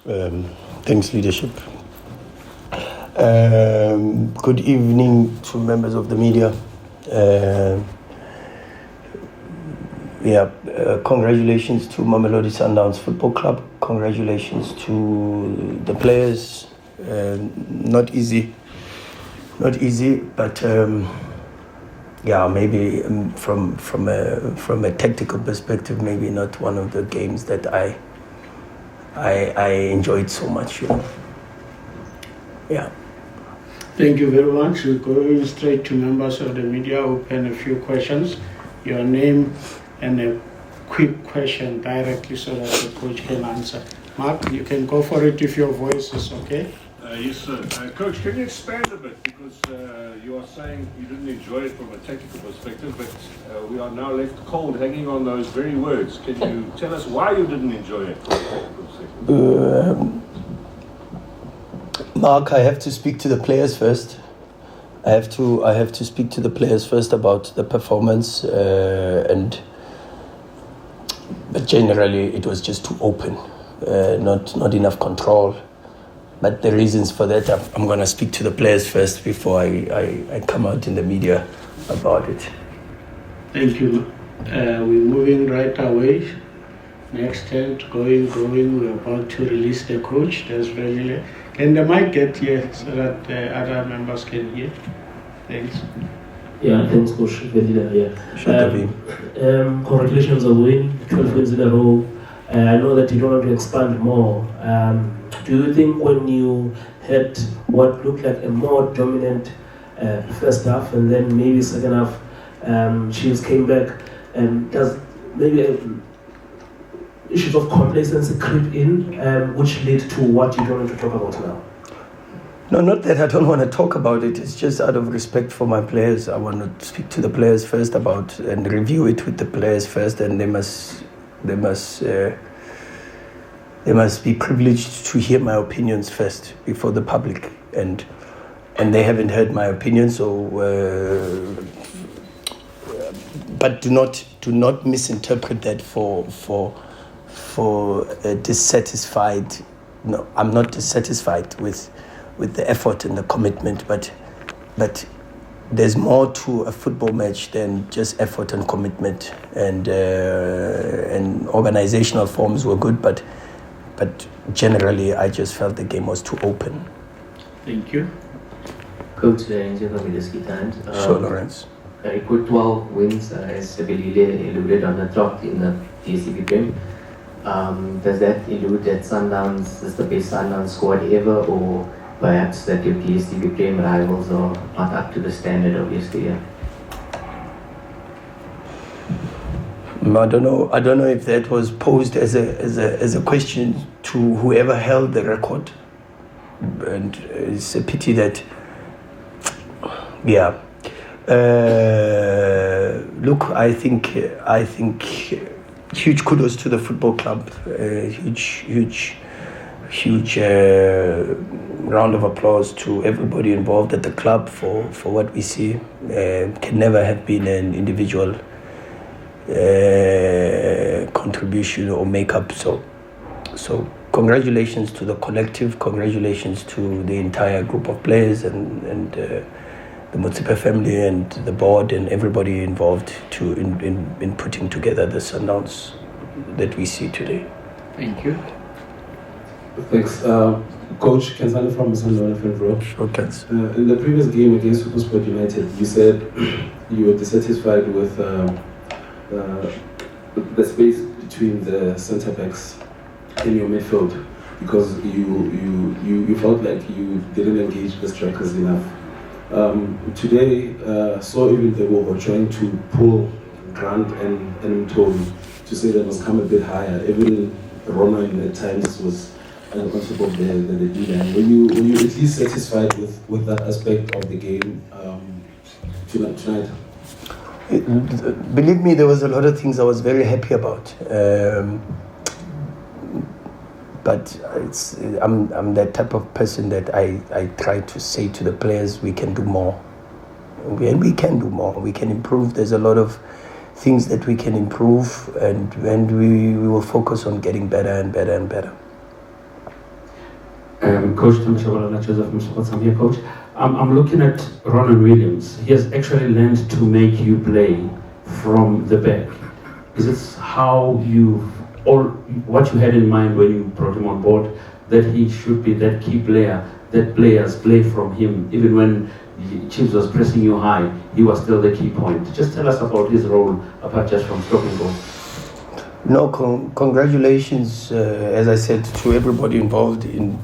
Thanks, leadership. Good evening to members of the media. Congratulations to Mamelodi Sundowns Football Club. Congratulations to the players. Not easy, but maybe from a tactical perspective, maybe not one of the games that I enjoyed so much. Yeah. Thank you very much. We're going straight to members of the media. Open a few questions. Your name and a quick question directly so that the coach can answer. Mark, you can go for it if your voice is okay. Yes, sir. Coach, can you expand a bit? Because you are saying you didn't enjoy it from a tactical perspective, but we are now left cold hanging on those very words. Can you tell us why you didn't enjoy it from a tactical perspective? Mark, I have to speak to the players first. I have to speak to the players first about the performance, but generally it was just too open, not enough control. But the reasons for that, I'm going to speak to the players first before I come out in the media about it. Thank you. We're moving right away. Next tent, going. We're about to release the coach. That's very. Can the mic get here so that the other members can hear? Thanks. Yeah, thanks, Coach. Congratulations on winning 12 wins in a row. I know that you don't want to expand more. Do you think when you had what looked like a more dominant first half and then maybe second half, Chiefs came back, does maybe issues of complacency creep in, which lead to what you don't want to talk about now? No, not that I don't want to talk about it. It's just out of respect for my players. I want to speak to the players first about and review it with the players first, and they must be privileged to hear my opinions first before the public, and they haven't heard my opinion. So, but do not misinterpret that for dissatisfied. No, I'm not dissatisfied with the effort and the commitment, but there's more to a football match than just effort and commitment, and organizational forms were good, but generally I just felt the game was too open. Thank you. Coach, Sure, Lawrence. Very good 12 wins, as Belile alluded on the clock in the DStvPrem. Does that allude that Sundowns is the best Sundowns squad ever, or perhaps that your DStvPrem rivals are not up to the standard of yesterday? I don't know if that was posed as a question to whoever held the record, and it's a pity that. Yeah. Look, I think huge kudos to the football club. Huge round of applause to everybody involved at the club for what we see. Can never have been an individual contribution or makeup. So congratulations to the collective. Congratulations to the entire group of players and the Motsepe family and the board and everybody involved in putting together the Sundowns that we see today. Thank you. Thanks. Coach Kenzani from Sundowns Bro. Sure, Kenz. In the previous game against SuperSport United, you said you were dissatisfied with the space between the centre backs in your midfield because you felt like you didn't engage the strikers enough. Today, saw even they were trying to pull Grant and Tony to say that must come a bit higher. Even Roman at times was on top of the D-line. Were you at least satisfied with that aspect of the game tonight? Believe me, there was a lot of things I was very happy about. But I'm that type of person that I try to say to the players, we can do more. And we can do more. We can improve. There's a lot of things that we can improve, and we will focus on getting better and better and better. Coach Tamashabalana Joseph Msokotsa, I'm here, Coach. I'm looking at Ronan Williams. He has actually learned to make you play from the back. Is this how what you had in mind when you brought him on board, that he should be that key player, that players play from him, even when Chiefs was pressing you high, he was still the key point? Just tell us about his role, apart just from stopping goals. No, congratulations, as I said, to everybody involved in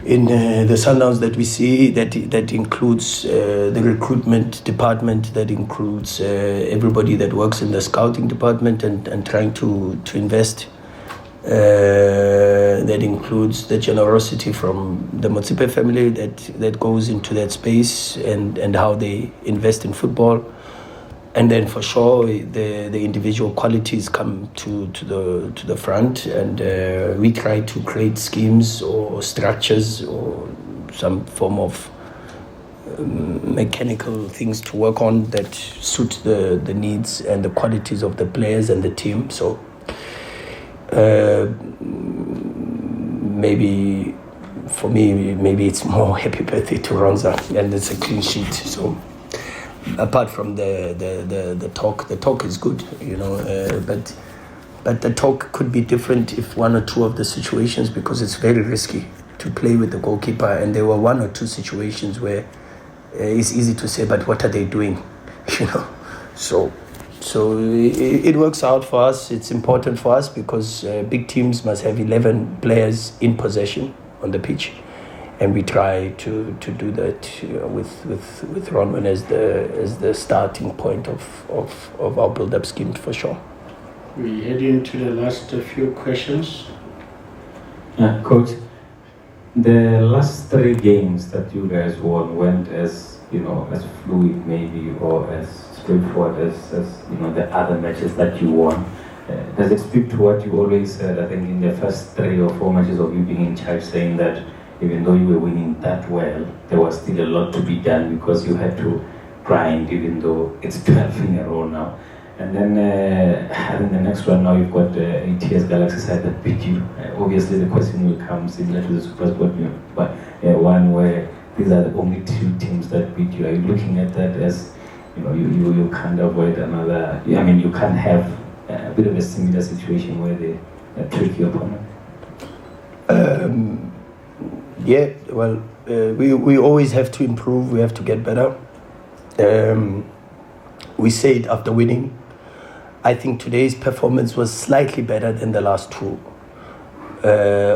the Sundowns that we see. That includes the recruitment department, that includes everybody that works in the scouting department and trying to invest. That includes the generosity from the Motsepe family that goes into that space and how they invest in football. And then for sure the individual qualities come to the front, and we try to create schemes or structures or some form of mechanical things to work on that suit the needs and the qualities of the players and the team. So maybe for me, maybe it's more happy birthday to Ronza, and it's a clean sheet. So apart from the talk is good, but the talk could be different if one or two of the situations, because it's very risky to play with the goalkeeper, and there were one or two situations where it's easy to say, but what are they doing? So it works out for us. It's important for us because big teams must have 11 players in possession on the pitch. And we try to do that with Ronman as the starting point of our build-up scheme, for sure. We head into the last few questions. Coach, the last 3 games that you guys won went as as fluid maybe, or as straightforward as the other matches that you won. Does it speak to what you always said, I think, in the first 3 or 4 matches of you being in charge, saying that even though you were winning that well, there was still a lot to be done because you had to grind, even though it's 12 in a row now? And then I think the next one now, you've got ATS Galaxy side that beat you. Obviously the question will come similar to the Super Sport, but one where these are the only 2 teams that beat you. Are you looking at that as you can't avoid another? You can't have a bit of a similar situation where they trick your opponent? Yeah, well, we always have to improve. We have to get better. We say it after winning. I think today's performance was slightly better than the last 2,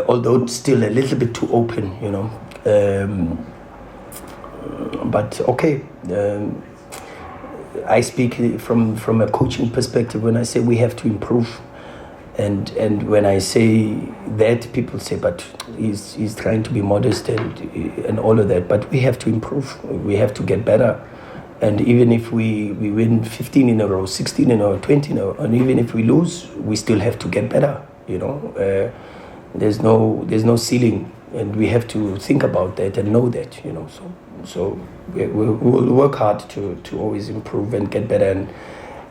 although still a little bit too open, but okay. I speak from a coaching perspective when I say we have to improve. And when I say that, people say, but he's trying to be modest and all of that. But we have to improve. We have to get better. And even if we win 15 in a row, 16 in a row, 20 in a row, and even if we lose, we still have to get better. There's no ceiling, and we have to think about that and know that. So we'll work hard to always improve and get better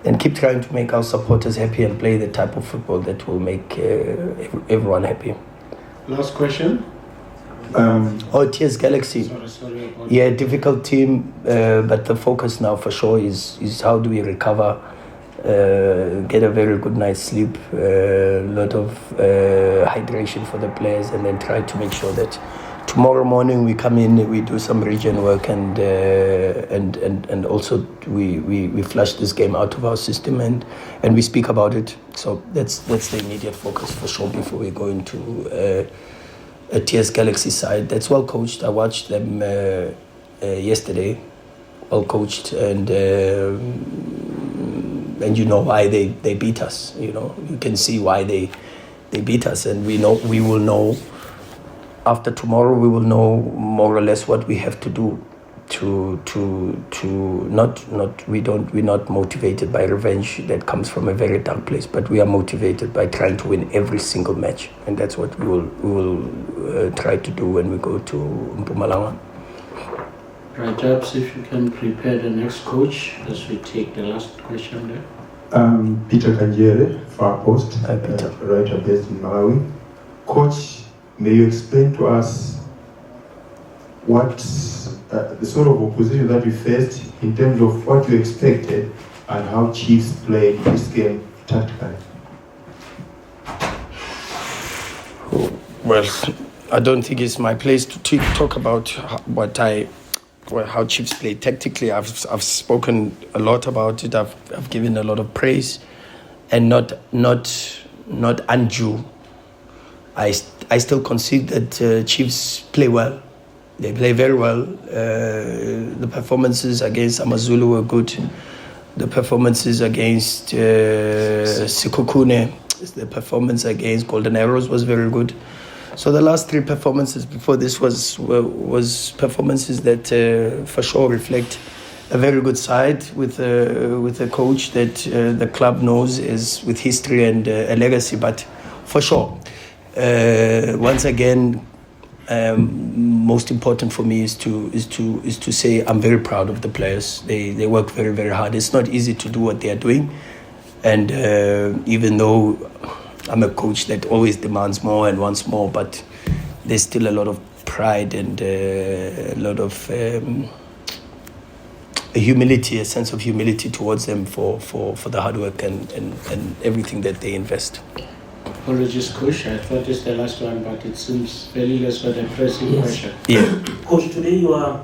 and keep trying to make our supporters happy and play the type of football that will make everyone happy. Last question. TS Galaxy. Sorry. Yeah, difficult team, but the focus now for sure is how do we recover, get a very good night's sleep, a lot of hydration for the players, and then try to make sure that tomorrow morning we come in, we do some regen work, and also we flush this game out of our system and we speak about it. So that's the immediate focus for sure before we go into a TS Galaxy side that's well coached. I watched them yesterday, well coached, and you know why they beat us. You can see why they beat us, and we will know. After tomorrow, we will know more or less what we have to do we're not motivated by revenge that comes from a very dark place, but we are motivated by trying to win every single match, and that's what we will try to do when we go to Mpumalanga. Right, Jabs, if you can prepare the next coach as we take the last question there. Peter Kanjere, Far Post, Hi, Peter. writer based in Malawi. Coach, may you explain to us what the sort of opposition that you faced in terms of what you expected and how Chiefs played this game tactically? Well, I don't think it's my place to talk about how Chiefs play tactically. I've spoken a lot about it. I've given a lot of praise, and not undue. I still consider that Chiefs play well. They play very well. The performances against Amazulu were good. The performances against Sikukune, the performance against Golden Arrows was very good. So the last three performances before this was performances that for sure reflect a very good side with a coach that the club knows is with history and a legacy. But for sure, once again, most important for me is to say I'm very proud of the players. They work very, very hard. It's not easy to do what they are doing, and even though I'm a coach that always demands more and wants more, but there's still a lot of pride and a lot of humility, a sense of humility towards them for the hard work and everything that they invest. Apologies, Coach. I thought it's the last one, but it seems very less for the pressing question. Yeah. Coach, today you are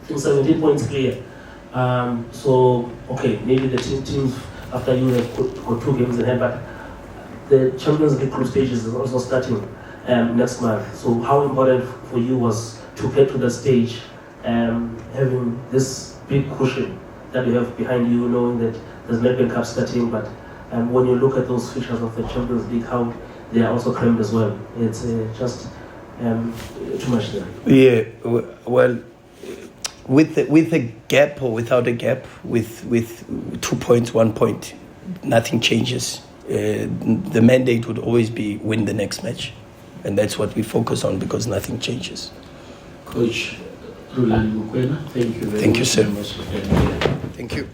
17 points clear. So, okay, maybe the teams after you have got 2 games in hand, but the Champions League group stages is also starting next month. So how important for you was to get to the stage, having this big cushion that you have behind you, knowing that there's Nedbank Cup starting, but when you look at those features of the Champions League, how they are also crammed as well. It's just too much there. Yeah, well, with a gap or without a gap, with 2 points, 1 point, nothing changes. The mandate would always be win the next match, and that's what we focus on because nothing changes. Coach Rhulani Mokwena, thank you very much. Thank you, sir. Thank you.